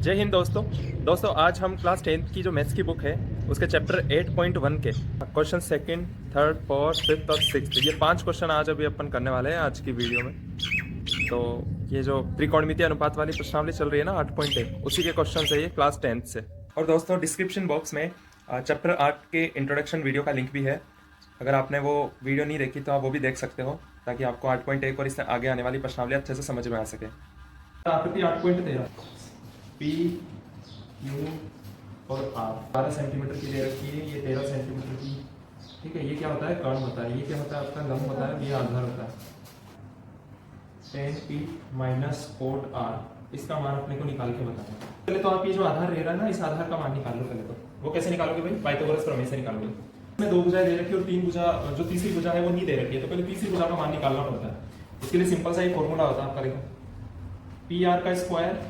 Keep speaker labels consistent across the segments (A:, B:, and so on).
A: जय हिंद दोस्तों आज हम क्लास 10th की जो मैथ्स की बुक है उसके चैप्टर 8.1 के question second, third, fourth, fifth और सिक्स्थ ये 5 क्वेश्चन आज अभी अपन करने वाले हैं आज की वीडियो में। तो ये जो त्रिकोणमितीय अनुपात वाली प्रश्नावली चल रही है ना 8.1 उसी के क्वेश्चन है ये क्लास 10th से। और दोस्तों डिस्क्रिप्शन बॉक्स में चैप्टर 8 के इंट्रोडक्शन वीडियो का लिंक भी है। अगर आपने वो वीडियो नहीं देखी तो आप वो भी देख सकते हो ताकि आपको 8.1 और इससे आगे आने वाली प्रश्नावली अच्छे से समझ में आ सके। आकृति 8.13 पी क्यू और आर 12 सेंटीमीटर की दे रखी है, ये 13 सेंटीमीटर की। ठीक है, ये क्या होता है? कर्ण होता है। ये क्या होता है? आपका लंब होता है, ये आधार होता है। 10p माइनस कोट आर, इसका मान अपने को निकाल के बताना है। पहले तो आप ये जो आधार ले रहा है ना, इस आधार का मान निकाल लो। पहले तो वो कैसे निकालोगे भाई? पाइथागोरस प्रमेय से निकालोगे। इसमें 2 भुजाएं दे रखी है और 3 भुजा, जो तीसरी भुजा है वो नहीं दे रखी है, तो पहले तीसरी भुजा का मान निकालना पड़ता है। इसके लिए सिंपल सा एक फॉर्मूला होता है आपका, देखो पी आर का स्क्वायर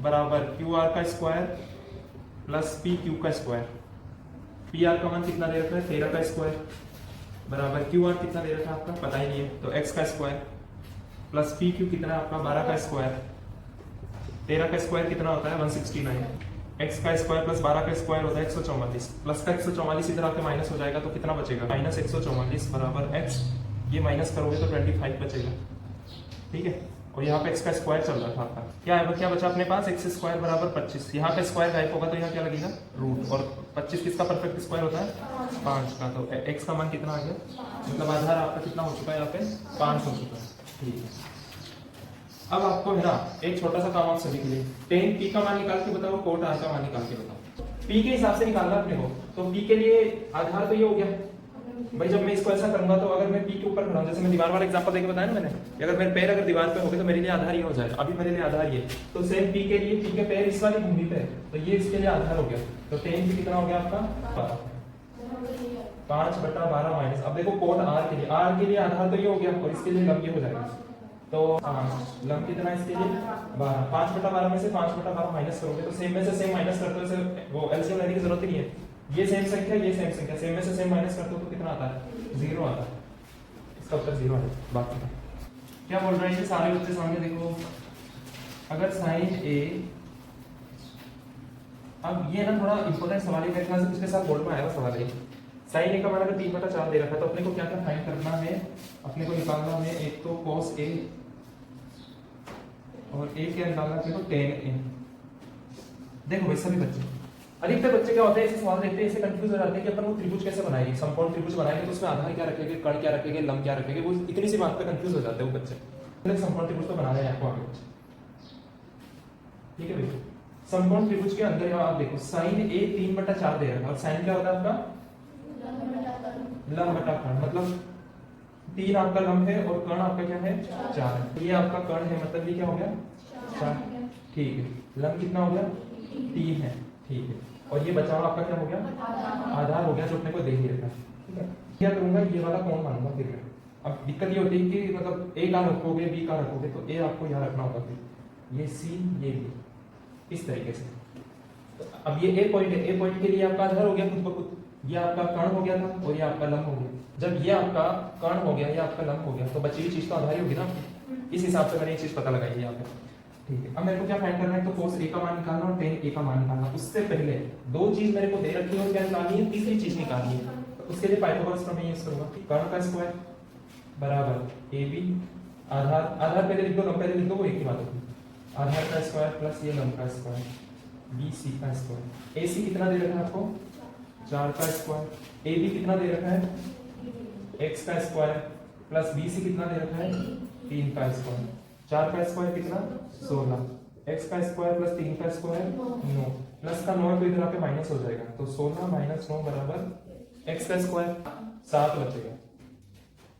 A: बराबर क्यू आर का स्क्वायर प्लस पी क्यू का स्क्वायर। पी आर का मान कितना दे रखा है? 13 का स्क्वायर बराबर क्यू आर कितना दे रखा है आपका पता ही नहीं है, तो x का स्क्वायर प्लस पी क्यू कितना है आपका 12 का स्क्वायर। 13 का स्क्वायर कितना होता है? 169। x का स्क्वायर प्लस 12 का स्क्वायर होता है 144। प्लस का 144 इधर आके माइनस हो जाएगा तो कितना बचेगा? माइनस 144 बराबर x, ये माइनस करोगे तो 25 बचेगा। ठीक है, और यहाँ पे x का स्क्वायर चल रहा था आपका, क्या है? क्या बचा अपने पास? x स्क्वायर बराबर 25। यहाँ पे स्क्वायर गायब होगा तो यहाँ क्या लगेगा? रूट। और 25 किसका परफेक्ट स्क्वायर होता है? 5 का। तो x का मान कितना आ गया? मतलब आधार आपका कितना हो चुका है? यहाँ पे 5 हो चुका है। ठीक है, अब आपको है ना एक छोटा सा काम आप सभी के लिए, 10p का मान निकाल के बताओ, कोट r का मान निकाल के बताओ। p के हिसाब से निकालना अपने को, तो p के लिए आधार तो ये हो गया भाई। जब मैं इसको ऐसा करूंगा तो अगर मैं p के ऊपर खड़ा हूं, जैसे मैं दीवार वाला एग्जांपल देके बताया ना मैंने, अगर मेरे पैर अगर दीवार पे हो गए तो मेरे लिए आधार ये हो जाएगा। अभी मेरे लिए आधार ये, तो सेम p के लिए, p के पैर इस वाली भूमि पे है तो ये इसके लिए आधार हो गया। तो 10p कितना हो गया आपका? 5/12 माइनस, अब देखो कोट r के लिए, r के लिए आधार तो ये हो गया और इसके लिए लंब ये हो जाएगा। तो लंब कितना है इसके लिए? 12। 5/12 में से 5/12 माइनस करोगे तो सेम में से सेम माइनस करते हो, वो एलसीएम लेने की जरूरत ही नहीं है। ये सेम संख्या, ये सेम संख्या, सेम में से सेम माइनस करते हो तो कितना आता है? 0 आता है। इसका उत्तर 0 है। बाकी क्या बोल रहे हैं ये सारे बच्चे सामने देखो, अगर साइन ए, अब ये ना थोड़ा इंपॉर्टेंट सवाल है, मेरे ख्याल से पिछले साल बोर्ड में आया सवाल है। साइन ए का मान अगर 3/4 दे रखा है तो अपने को क्या क्या फाइंड करना है? अपने को निकालना है एक तो cos a और a के निकालना है तो tan a। देखो भाई सभी बच्चे, अधिकतर बच्चे क्या होते हैं ऐसे सवाल देखते हैं, ऐसे कंफ्यूज हो जाते हैं कि अपन वो त्रिभुज कैसे बनाएंगे, समकोण त्रिभुज बनाएंगे तो उसमें आधार क्या रखेंगे, कर्ण क्या रखेंगे, लंब क्या रखेंगे, वो इतनी सी बात पे कंफ्यूज हो जाते हैं वो बच्चे। समकोण त्रिभुज तो बनाना है आपको आगे। ठीक है भाई, समकोण त्रिभुज के अंदर आप देखो साइन a 3/4 दे रखा है और साइन क्या होता है आपका? लंब बटा कर्ण, मतलब 3 आपका लंब है और कर्ण आपका क्या है? 4 है। ये आपका कर्ण है, मतलब ये क्या हो गया? 4। ठीक है, लंब कितना हो गया? 3 है। ठीक है, और ये बचा हुआ आपका क्या हो गया? आधार हो गया जो अपने को दे ही रखा है। ठीक है, क्या करूंगा? ये वाला कौन मानूंगा फिर मैं? अब दिक्कत ये होती है कि मतलब a का रखोगे, b का रखोगे, तो a आपको यहाँ रखना होगा, फिर ये c, ये b, इस तरीके से। तो अब ये a पॉइंट है, a पॉइंट के लिए आपका आधार हो गया खुद ब खुद, ये आपका कर्ण हो गया था और ये आपका लंब हो गया। जब ये आपका कर्ण हो गया, ये आपका लंब हो गया, तो बची हुई चीज तो आधार ही होगी ना। इस हिसाब से मैंने ये चीज पता लगाई है यहाँ पे। ठीक है, अब मेरे को क्या फाइंड करना है? तो cos a का मान निकालना और tan a का मान निकालना। उससे पहले 2 चीज मेरे को दे रखी है और क्या निकालनी है? तीसरी चीज निकालनी है। तो उसके लिए पाइथागोरस प्रमेय यूज करूंगा। कर्ण का स्क्वायर बराबर ab, आधार, आधार पहले लिख दो, लंब पहले लिख दो, वो एक ही बात होगी। आधार का स्क्वायर प्लस ये लंब का स्क्वायर, bc का स्क्वायर। ac कितना दे रखा है आपको? 4 का स्क्वायर। ab कितना दे रखा है? x का स्क्वायर प्लस bc कितना दे रखा है? 3 का स्क्वायर। 4 का स्क्वायर कितना? 16। x का स्क्वायर प्लस 3 का स्क्वायर 9, प्लस का 9 तो इधर आके माइनस हो जाएगा, तो 16 माइनस 9 बराबर x का स्क्वायर 7 बचेगा।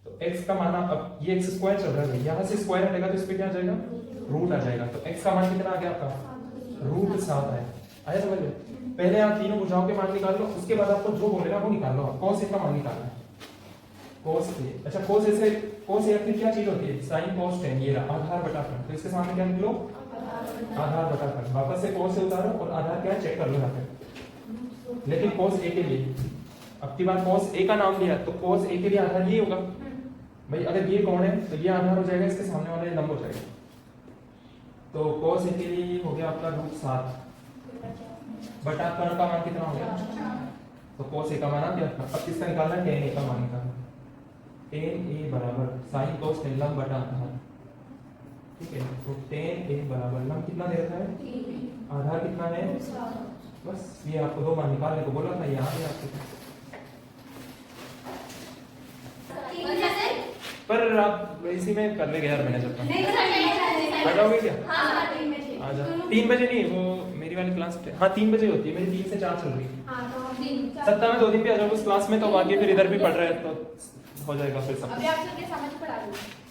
A: तो x का मान, अब ये x स्क्वायर चल रहा है, यहाँ से स्क्वायर हटेगा तो इस पे क्या आ जाएगा? रूट आ जाएगा। तो x का मान कितना आ गया आपका? रूट 7 है। आया समझ में? पहले आप तीनों भुजाओं के मान निकाल लो, उसके बाद आपको जो बोलेगा वो निकाल लो। cos a का मान निकालना है, cos a। अच्छा, cos a से, cos a आखिर क्या चीज होती है? sin cos tan, ये रहा आधार बटा कर्ण। तो इसके सामने क्या निकलो? आधार बटा कर्ण। वापस से cos a उतारो और आधार क्या है चेक कर लो यहाँ पे। लेकिन cos a के लिए अब की बार cos a का नाम लिया तो cos a के लिए आधार ये होगा भाई। अगर ये कौन है तो ये आधार हो जाएगा, इसके सामने वाला ये लंब हो जाएगा। तो cos A के लिए ये हो गया आपका √7 बटा कर्ण का मान कितना हो गया, तो cos A का मान आ गया। अब किसका निकालना है, tan A का मान निकालना है। tan A बराबर sin cos tan लंब बटा आधार, ठीक है। तो tan A बराबर लंब कितना दे रखा है, आधार कितना है, बस ये आपको दो मान निकालने को बोला था, यहाँ पे आपके पर आप इसी में कर लेंगे यार, मैंने जब आ जाओगे क्या, आ जाओ। 3 बजे नहीं, वो मेरी वाली क्लास हाँ 3 बजे होती है, मेरी 3 से 4 चल रही है। सप्ताह में 2 दिन भी आ जाओ उस क्लास में, तो बाकी फिर इधर भी पढ़ रहे हैं तो हो जाएगा फिर सब।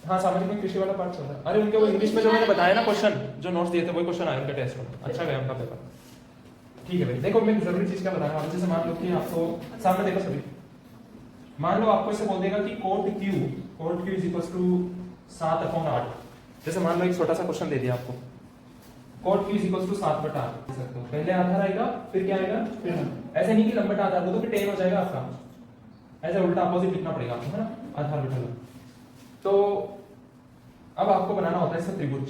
A: हाँ सामाजिक में कृषि वाला पार्ट चल रहा है। अरे उनके वो इंग्लिश में जो मैंने बताया ना क्वेश्चन, जो नोट्स दिए थे वही क्वेश्चन आए उनके टेस्ट में, अच्छा गया उनका पेपर। ठीक है भाई, देखो मैं जरूरी चीज क्या बताया आपको, जैसे मान लो कि आपको सामने देखो सभी, मान लो आपको ऐसे बोल देगा कि cot Q is equal to 7/8। जैसे मान लो एक छोटा सा क्वेश्चन दे दिया आपको, cot Q is equal to 7/8 लिख सकते हो, पहले आधार आएगा फिर क्या आएगा, फिर ऐसे नहीं कि लंब बटा आधार, वो तो फिर tan हो जाएगा आपका, ऐसे उल्टा अपोजिट लिखना पड़ेगा आपको, है ना, आधार बटा लंब। तो अब आपको बनाना होता है इसका त्रिभुज।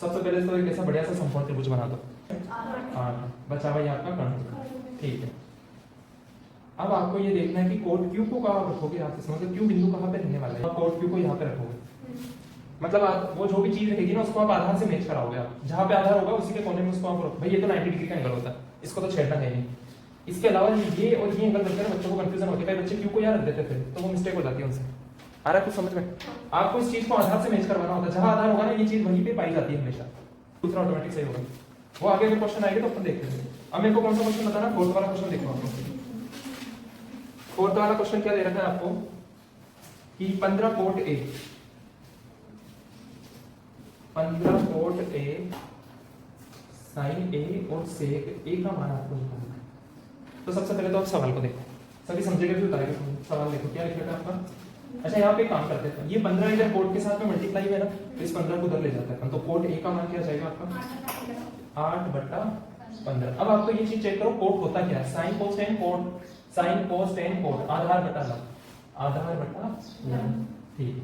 A: सबसे पहले तो एक ऐसा बढ़िया सा समकोण त्रिभुज बना दो, बचा भाई आपका कर्ण, ठीक है। अब आपको ये देखना है कि cot Q को कहाँ रखोगे आप, इसमें मतलब Q बिंदु कहाँ पे रहने वाला है, cot Q को यहाँ पे रखोगे, मतलब आप वो जो भी चीज रहेगी ना उसको आप आधार से मैच कराओगे, आप जहाँ पे आधार होगा उसी के कोने में उसको आप रखो। भाई ये तो 90 डिग्री का एंगल होता है, इसको तो छेड़ना है नहीं। इसके अलावा ये और ये एंगल बनकर बच्चों को कंफ्यूजन होती है, बच्चे Q को यहाँ रख देते थे तो वो मिस्टेक हो जाती है उनसे। आ रहा है कुछ समझ में, आपको इस चीज को आधार से मैच करवाना होता है, जहाँ आधार होगा ना ये चीज वहीं पे पाई जाती है हमेशा, दूसरा ऑटोमेटिक सही होगा। वो आगे अगर क्वेश्चन आएंगे तो अपन देखते हैं। अब मेरे को कौन सा क्वेश्चन बताना, फोर्थ वाला क्वेश्चन देखो आपको। फोर्थ वाला क्वेश्चन क्या दे रखा है आपको कि 15 cot A sin A और sec A का मान आपको निकालना है। तो सबसे पहले तो आप सवाल को देखो, सभी समझेगा फिर बताएगा। सवाल देखो क्या लिखा है आपका। अच्छा यहाँ पे काम करते हैं, ये 15 इधर cot के साथ में मल्टीप्लाई है ना, तो इस 15 को उधर ले जाते हैं, तो cot A का मान क्या जाएगा आपका 8/15। अब आपको ये चीज चेक करो, cot होता क्या है, sin cos tan cot, sin cos tan cot, आधार बटा लंब, ठीक है।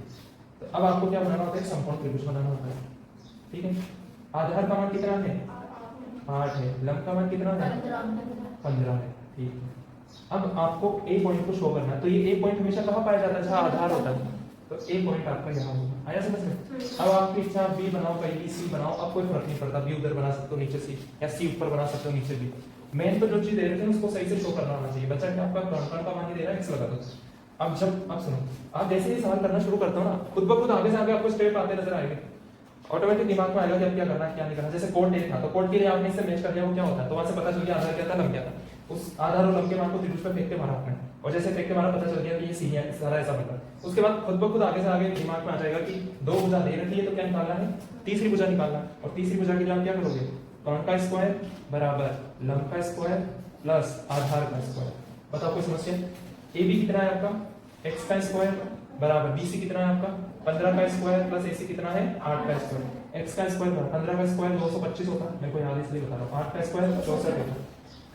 A: तो अब आपको क्या बनाना होता है, समकोण त्रिभुज बनाना होता है, ठीक है। आधार का मान कितना है 8 है, लंब का मान कितना है 15 है, ठीक है। अब आपको ए पॉइंट को शो करना है, तो ये ए पॉइंट हमेशा कहाँ पाया जाता है, जहाँ आधार होता है, तो ए पॉइंट आपका यहाँ होगा। आया समझ में। अब आपकी इच्छा बी बनाओ, कहीं सी बनाओ, अब कोई फर्क नहीं पड़ता, बी उधर बना सकते हो नीचे सी, या सी ऊपर बना सकते हो नीचे बी। मेन तो जो चीज दे रहे थे उसको सही से शो करना होना चाहिए। बच्चा क्या आपका कर्ण का मान दे रहा है x लगा दो। अब सुनो, आप जैसे ही सवाल करना शुरू करते हो ना, खुद ब खुद आगे से आगे आपको स्टेप आते नजर आएंगे, ऑटोमेटिक दिमाग में आएगा कि अब क्या करना है क्या नहीं करना। जैसे कोड नहीं था तो कोड के लिए आपने इससे मैच कर दिया, वो क्या होता है, तो वहां से पता चल गया आधार क्या था लंब क्या था, उस आधार और लंब के मान को त्रिभुज पे फेंक के मारा आपने, और जैसे फेंक के मारा पता चल गया कि ये सी है, सारा ऐसा बनता है। उसके बाद खुद ब खुद आगे से आगे दिमाग में आ जाएगा कि दो भुजा दे रखी है तो क्या निकालना है, तीसरी भुजा निकालना है, और तीसरी भुजा के लिए आप क्या करोगे, कर्ण का स्क्वायर बराबर लंब का स्क्वायर प्लस आधार का स्क्वायर। बताओ कोई समस्या। ए बी कितना है आपका, x का स्क्वायर बराबर बी सी कितना है आपका 15 का स्क्वायर प्लस ए सी कितना है 8 का स्क्वायर। x का स्क्वायर 15 का स्क्वायर 225 होता है, मेरे को याद है इसलिए बता रहा हूँ। 8 का स्क्वायर 64 होता है,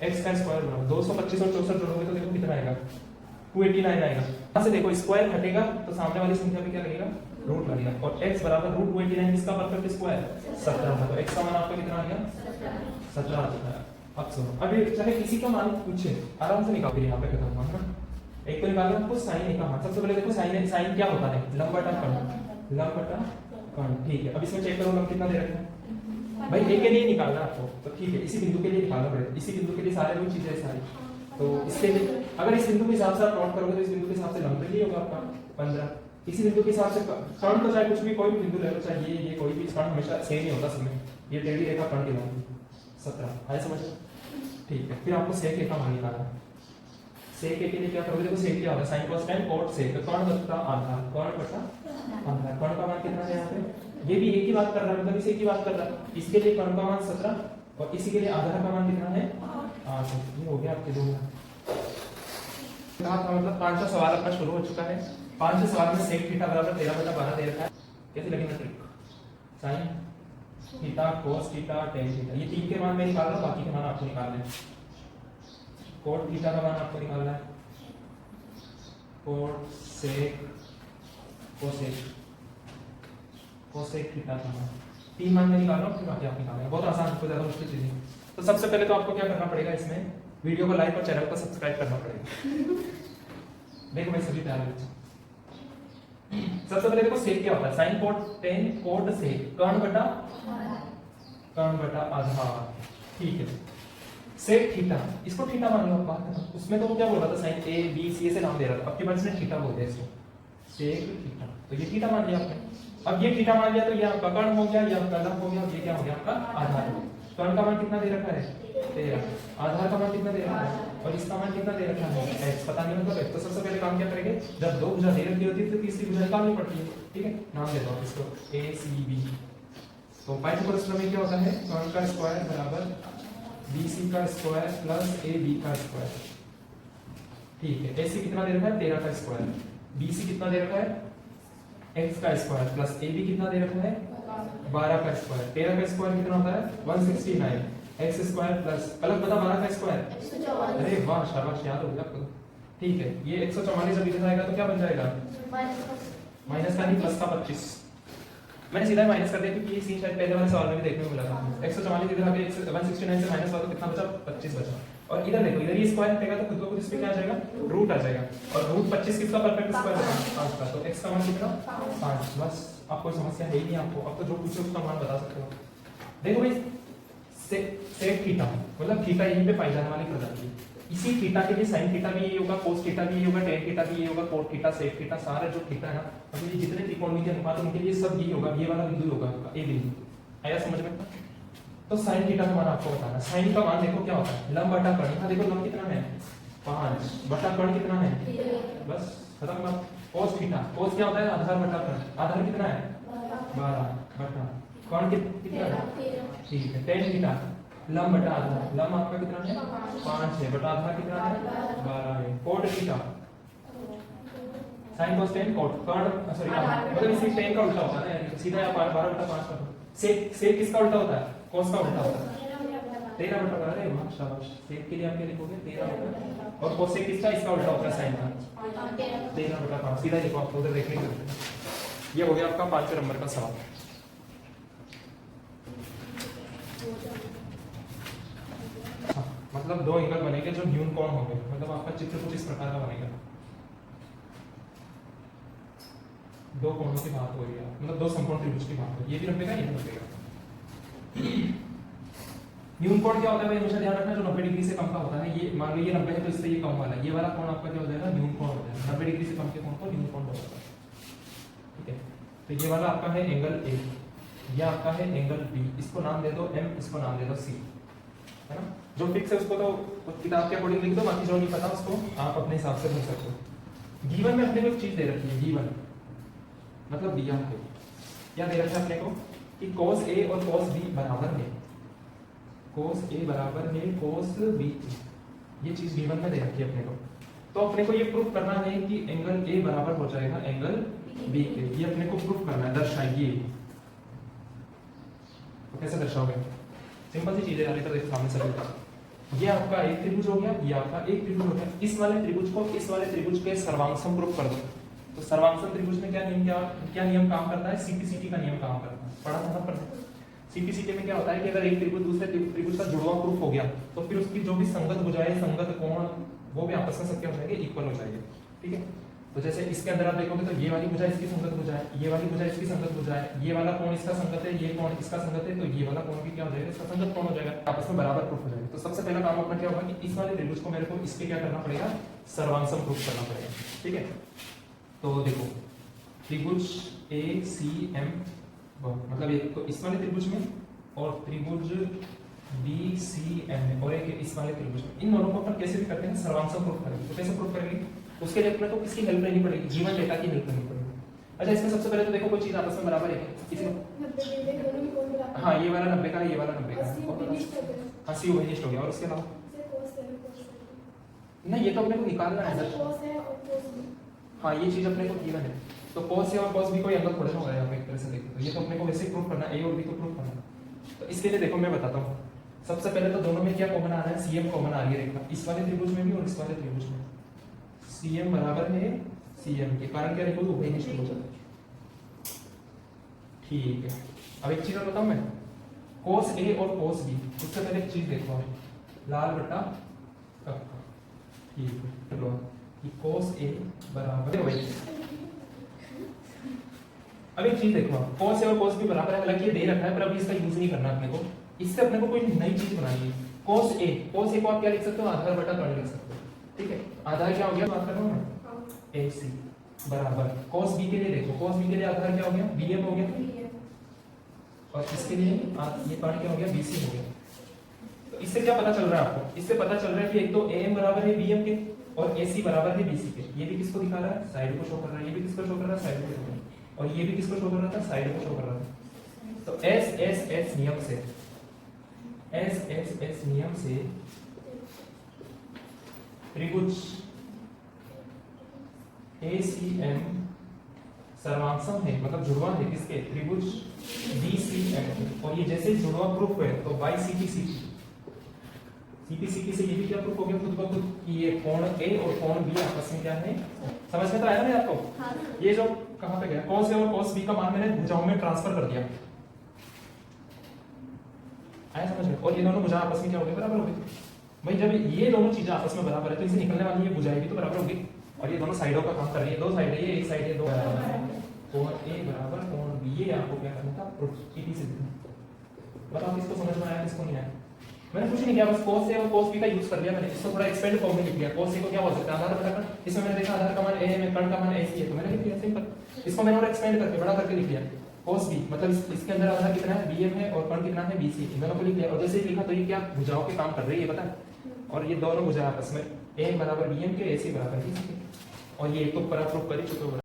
A: x का स्क्वायर बराबर 225 और 64 जोड़ोगे तो देखो कितना आएगा 289 आएगा। यहाँ से देखो स्क्वायर हटेगा तो सामने वाली संख्या पे क्या लगेगा, रूट लगेगा, और x बराबर रूट 289 इसका परफेक्ट स्क्वायर 17 था, तो x का मान आपका कितना आ गया 17 आ चुका है। अब सुनो, अभी चाहे किसी का मान पूछे आराम से निकाल, यहाँ पे खत्म हुआ है। एक तो निकालना आपको साइन ए का मान। सबसे पहले देखो साइन क्या होता है, लंब बटा कर्ण, ठीक है। अब इसमें चेक करो लंब कितना दे रखा है भाई, ए के लिए निकालना आपको, तो ठीक है इसी बिंदु के लिए निकालना पड़ेगा, इसी बिंदु के लिए सारे वो चीजें सारी, तो इसके लिए अगर इस बिंदु के हिसाब से आप प्लॉट करोगे तो इस बिंदु के हिसाब से लंब ये होगा आपका 15। इसी बिंदु के हिसाब से कर्ण तो चाहे कुछ भी कोई भी बिंदु ले लो, चाहे ये कोई भी कर्ण हमेशा सेम ही होता समय, ये टेढ़ी रेखा कर्ण कहलाती है 17। आया समझ, ठीक है। फिर आपको सेक ए का मान निकालना है। सेक ए के लिए क्या करोगे, देखो सेक क्या होगा sin cos tan cot sec, कर्ण बटा आधार, कर्ण बटा आधार, कर्ण का मान कितना है यहाँ पे, ये भी एक ही बात कर रहा है, मतलब इसी की बात कर रहा है। इसके लिए कर्ण का मान 17 और इसी के लिए आधार का मान कितना है 8। ये हो गया आपके दो कहा था, मतलब 5वां सवाल अपना शुरू हो चुका है। 5वें सवाल में सेक थीटा बराबर 13/12 दे रखा है। कैसे लगेगा trick, sin theta cos theta tan theta, ये तीन के मान मैं निकाल रहा हूं, बाकी के मान आपको निकालने हैं। cot थीटा का मान आपको निकालना है, cot sec cosec, cosec theta का मान 3 मान में निकालो, फिर बाकी आप निकालेंगे। बहुत आसान, कोई ज्यादा मुश्किल चीज नहीं। तो सबसे पहले तो आपको क्या करना पड़ेगा, इसमें वीडियो को लाइक और चैनल को सब्सक्राइब करना पड़ेगा। देखो मैं सभी प्यारे बच्चे, सबसे पहले देखो सेक क्या होता है, sine cot tan cot sec, कर्ण बटा आधार, ठीक है। सेक थीटा, इसको थीटा मान लो, बात है। उसमें तो वो क्या बोल रहा था, साइन ए बी सी से नाम दे रहा था, अब की बार ने थीटा बोल दिया इसको, सेक थीटा, तो ये थीटा मान लिया आपने। अब ये थीटा मान लिया तो ये आपका कर्ण हो गया, ये आपका लंब हो गया, ये क्या हो गया आपका आधार। कर्ण का मान कितना दे रखा है 13, आधार का मान कितना दे रखा है, और इसका मान कितना दे रखा है x, पता नहीं मतलब x। तो सबसे पहले काम क्या करेंगे, जब दो भुजा दे रखी होती है तो तीसरी भुजा निकालनी पड़ती है, ठीक है। नाम देता हूं इसको ACB। तो पाइथागोरस प्रमेय क्या होता है, कर्ण का स्क्वायर बराबर BC का स्क्वायर प्लस AB का स्क्वायर, ठीक है। AC कितना दे रखा है 13 का स्क्वायर, BC कितना दे रखा है x का स्क्वायर प्लस AB कितना दे रखा है 12 का स्क्वायर। 13 का स्क्वायर कितना होता है 169, x स्क्वायर प्लस अलग बता 12 का स्क्वायर, अरे वाह शाबाश, याद हो गया आपको, ठीक है। ये 144 जब इधर आएगा तो क्या बन जाएगा, माइनस का नहीं प्लस का 25। मैंने सीधा माइनस कर दिया क्योंकि ये सीन शायद पहले वाले सवाल में भी देखने को मिला था। 144 इधर आके 169 से माइनस हुआ तो कितना बचा 25 बचा। और इधर देखो, इधर ये स्क्वायर रहेगा तो खुद को खुद इस पे क्या आ जाएगा, रूट आ जाएगा, और रूट 25 किसका परफेक्ट स्क्वायर होगा 5 का, तो x का मान कितना 5। बस आप कोई समस्या है ही नहीं आपको, अब तो जो पूछे उसका मान बता सकते हो। देखो भाई सेक थीटा मतलब थीटा यहीं पे पाई जाने वाली प्रजाति है। इसी थीटा के लिए साइन थीटा भी यही होगा, कोस थीटा भी यही होगा, टेन थीटा भी यही होगा, कोट थीटा, सेक थीटा, सारे जो थीटा है ना, अब ये जितने त्रिकोणमिति अनुपात उनके लिए सब यही होगा, ये वाला बिंदु होगा आपका ए बिंदु। आया समझ में? तो साइन थीटा का मान आपको बताना। साइन का मान देखो क्या होता है, लंब बटा कर्ण। यहां देखो लंब कितना है 5 बटा कर्ण कितना है, बस खत्म बात। कोस थीटा, कोस क्या होता है आधार बटा कर्ण, आधार कितना है 12 बटा कर्ण कितना है, ठीक है। टेन थीटा लंब बटा आधार, लंब आपका कितना है 5 है, बटा आधार कितना है 12 है। Cot theta sin cos tan cot कर्ण सॉरी मतलब इसी tan का उल्टा होता है ना, सीधा आप 12 बटा 5 कर दो। सेक किसका उल्टा होता है, cos का उल्टा होता है 13 बटा 12। अरे वाह शाबाश, सेक के लिए आप क्या लिखोगे 13 बटा, और cos सेक किसका इसका उल्टा होता है sin का 13 बटा 5। सीधा लिखो, आप उधर देखने के। ये हो गया आपका 5वें नंबर का सवाल। मतलब दो एंगल बनेंगे जो न्यून कोण होंगे, मतलब आपका चित्र कुछ इस प्रकार का बनेगा। दो कोणों की बात हो रही है, मतलब दो समकोण त्रिभुज की बात हो, ये भी लंबेगा ये भी लंबेगा। न्यून कोण क्या होता है भाई, हमेशा ध्यान रखना जो 90 डिग्री से कम का होता है। ये मान लो ये 90 है तो इससे ये कम वाला है, ये वाला कोण आपका क्या हो जाएगा न्यून कोण हो जाएगा। 90 डिग्री से कम के कोण को न्यून कोण बोलते हैं, ठीक है। तो ये वाला आपका है एंगल ए, ये आपका है एंगल बी, इसको नाम दे दो m, इसको नाम दे दो c, है ना। जो फिक्स है उसको तो किताब के अकॉर्डिंग लिख दो, बाकी जो नहीं पता उसको आप अपने हिसाब से भर सकते हो। गिवन में अपने को एक चीज दे रखी है, गिवन मतलब दिया है, क्या दे रखा है अपने को कि cos a और cos b बराबर है, cos a बराबर है cos b, ये चीज गिवन में दे रखी है अपने को। तो अपने को ये प्रूफ करना है कि एंगल a बराबर हो जाएगा एंगल b के, ये अपने को प्रूफ करना है, दर्शाइए। तो कैसे दर्शाओगे, सिंपल सी चीजें यार, इधर सामने से ये आपका एक त्रिभुज हो गया, ये आपका एक त्रिभुज हो गया, इस वाले त्रिभुज को इस वाले त्रिभुज के सर्वांगसम प्रूफ कर दो। तो सर्वांगसम त्रिभुज में क्या नियम काम करता है, सीपीसीटी का नियम काम करता है, पढ़ा था ना पर सीपीसीटी में क्या होता है कि अगर एक त्रिभुज दूसरे त्रिभुज का जुड़वा प्रूफ हो गया तो फिर उसकी जो भी संगत भुजाएं, संगत कोण, वो भी आपस में सब क्या हो जाएंगे, इक्वल हो जाएंगे, ठीक है। तो जैसे इसके अंदर आप देखोगे तो ये वाली भुजा इसकी संगत भुजा है, ये वाली भुजा इसकी संगत भुजा है, ये वाला कोण इसका संगत है, ये कोण इसका संगत है, तो ये वाला कोण भी क्या हो जाएगा, इसका संगत कोण हो जाएगा, आपस में बराबर प्रूफ हो जाएगा। तो सबसे पहला काम अपना क्या होगा कि इस वाले त्रिभुज को मेरे को इसके क्या करना पड़ेगा, सर्वांगसम प्रूफ करना पड़ेगा, ठीक है। तो देखो त्रिभुज ACM मतलब एक तो इस वाले त्रिभुज में और त्रिभुज BCM में और एक इस वाले त्रिभुज में, इन दोनों को अपन कैसे भी करते हैं सर्वांगसम प्रूफ करेंगे। तो कैसे प्रूफ करेंगे, उसके लिए अपने को किसकी हेल्प लेनी पड़ेगी, गिवन डेटा की हेल्प लेनी पड़ेगी। अच्छा इसमें सबसे पहले तो देखो कोई चीज आपस में बराबर है, किसी को हाँ ये वाला 90 का है, ये वाला 90 का है, 80 ओवेनिस्ट हो गया। और उसके अलावा नहीं, ये तो अपने को निकालना है सर, हाँ ये चीज अपने को गिवन है। तो cos A और cos B कोई एंगल थोड़ा होगा यहाँ पे एक तरह से देखो, तो ये तो अपने को वैसे ही प्रूफ करना है, A और B को प्रूफ करना है। तो इसके लिए देखो मैं बताता हूँ, सबसे पहले तो दोनों में क्या कॉमन आ रहा है, CM कॉमन आ रही है, देखना इस वाले त्रिभुज में भी और इस वाले त्रिभुज में CM बराबर है CM के, कारण क्या देखो उभयनिष्ठ हो जाता है, ठीक है। अब एक चीज और बताऊं मैं, cos A और cos B, उससे पहले एक चीज देखो हमें, लाल बटा कक्का। ठीक है, चलो कि cos A बराबर है वही। अब एक चीज देखो, cos A और cos B बराबर है, हालांकि ये दे रखा है पर अभी इसका यूज नहीं करना अपने को, इससे अपने को कोई नई चीज बनानी है। cos A को आप क्या लिख सकते हो, आधार बटा कर्ण लिख सकते हो, ठीक है। आधार क्या हो गया, बात कर रहा हूं मैं, AC बराबर cos B के लिए देखो, cos B के लिए आधार क्या हो गया, BM हो गया, और इसके लिए ये कर्ण क्या हो गया, BC हो गया। तो इससे क्या पता चल रहा है आपको, इससे पता चल रहा है कि एक तो AM बराबर है BM के और AC बराबर है BC के। ये भी किसको दिखा रहा है, साइड को शो कर रहा है, ये भी किसको शो कर रहा है, साइड को शो कर रहा है, और ये भी किसको शो कर रहा था, साइड को शो कर रहा था। तो S नियम से, S नियम से त्रिभुज ACM सर्वांशम है, मतलब जुड़वा है किसके, त्रिभुज BCM। और ये जैसे जुड़वा प्रूफ है तो बाई CP से ये भी क्या प्रूफ हो गया खुद ब खुद कि ये कोण A और कोण B आपस में क्या है, समझ में तो आया ना आपको।
B: हाँ।
A: ये जो कहां पे गया, cos A और cos B का मान मैंने भुजाओं में ट्रांसफर कर दिया, आया समझ में। और ये दोनों भुजा आपस में क्या हो गए, बराबर हो गए। भाई जब ये दोनों चीजें आपस में बराबर है तो इसे निकलने वाली ये भुजाएं भी तो बराबर होगी। और ये दोनों साइडों का काम कर रही है, दो साइड है ये, एक साइड है, दो कोण A बराबर कोण B, ये आपको क्या करना था, सीधी से बताओ किसको समझ में आया किसको नहीं आया। मैंने कुछ नहीं किया, बस cos A और cos B का यूज कर लिया मैंने, इसको थोड़ा एक्सपेंड फॉर्म में लिख लिया। cos A को क्या हो सकता है, आधार बटा कर्ण, इसमें मैंने देखा आधार का मान A है, कर्ण का मान AC है, तो मैंने लिख दिया सिंपल। इसको मैंने और एक्सपेंड करके बड़ा करके लिख लिया, cos B मतलब इसके अंदर आधार कितना है, BM है, और कर्ण कितना है, BC, इन दोनों को लिख लिया। और जैसे ही लिखा तो ये क्या भुजाओं के काम कर रही है पता है, और ये दोनों भुजा आपस में A बराबर BM के, AC बराबर BC के, और ये एक तो प्रूफ कर ही चुके हो।